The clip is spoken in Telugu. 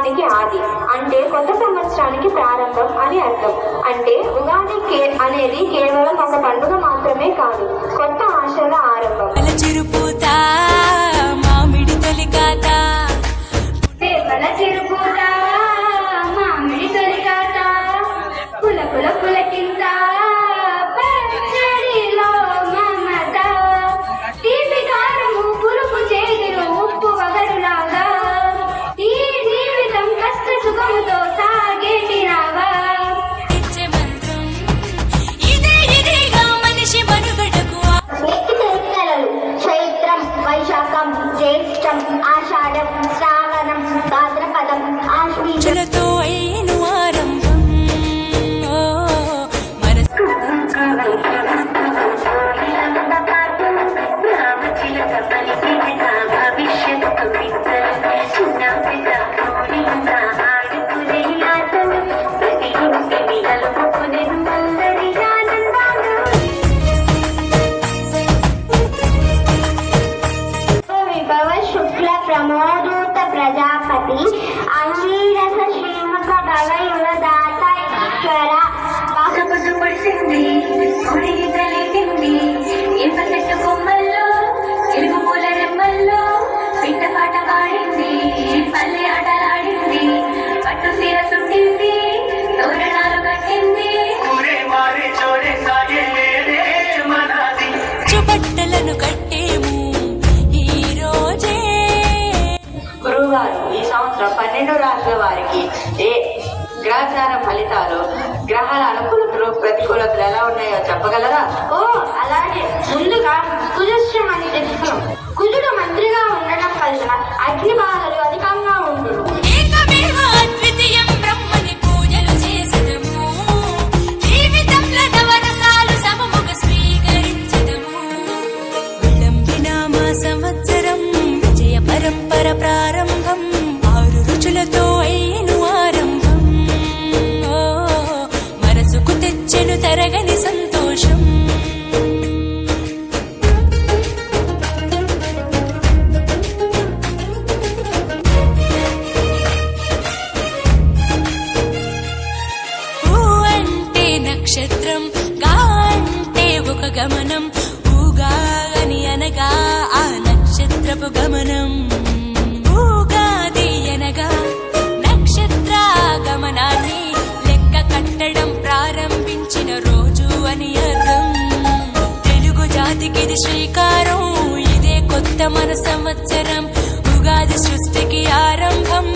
సంవత్సరానికి ఆది అంటే కొత్త సంవత్సరానికి ప్రారంభం అని అర్థం. అంటే ఉగాది అనేది కేవలం ఒక పండుగ మాత్రమే కాదు, కొత్త ఆశల ఆరంభం. మామిడి తొలికాత మామిడి తొలికాత పుల పుల పులకింత పచ్చడిలో మమత తీపి కారము పులుపు చేదులు ఉప్పు వగరులాగా ఈ జీవితం కష్ట సుఖముతో సాగేటి రాగా ఇచ్చే మంత్రం ఇదే ఇదేగా మనిషి మనుగడకు. నెలలు చైత్రం, వైశాఖం, జ్యేష్టం, ఆషాఢం, శ్రావణం, భాద్రపదం, ఆశ్వీజలతో అయిను ఆరంభం. మనసు శుక్ల ప్రమోదూత ప్రజాపతి అంగీరస శ్రీముఖ భవయుల దాత ఈశ్వర పడిసింది గుడికి తలెత్తింది ఇనుప చెట్టు కొమ్మల్లో ఇరుగు పూల రెమ్మల్లో పిట్ట పాట పాడింది పల్లె ఆటలాడింది పట్టు సీర చుట్టింది తోరణాలు కట్టింది చుబట్టలను కట్టేము ఈ రోజే. గురువుగారు, ఈ సంవత్సరం 12 రాశుల వారికి ఏ గ్రహచార ఫలితాలు, గ్రహాల అనుకూలతలు ప్రతికూలతలు ఎలా ఉన్నాయో చెప్పగలరా? ఓ అలాగే, ముందుగా కుజశ్రమని తెలుసుకున్నాం. కుజుడు మంత్రిగా ఉండడం వల్ల అగ్ని బాధలు అధికంగా ఉండును. ఏకమేవ అద్వితీయం బ్రహ్మని పూజలు చేసెదము. జీవితంలో నవరసాలు సమముగా స్వీకరించెదము. విళంబినామ సంవత్సరం విజయ పరంపర ప్రారంభం. 6 రుచులతో అయిను ఆరంభం. మనసుకు తెచ్చెను తరగని సంతోషం. నక్షత్రం గా అంటే ఒక గమనం, ఊగాని అనగా ఆ నక్షత్రపు గమనం. ఊగాది అనగా నక్షత్ర గమనాన్ని లెక్క కట్టడం ప్రారంభించిన రోజు అని అర్థం. తెలుగు జాతికిది శ్రీకారం, ఇదే కొత్త మన సంవత్సరం. ఉగాది సృష్టికి ఆరంభం.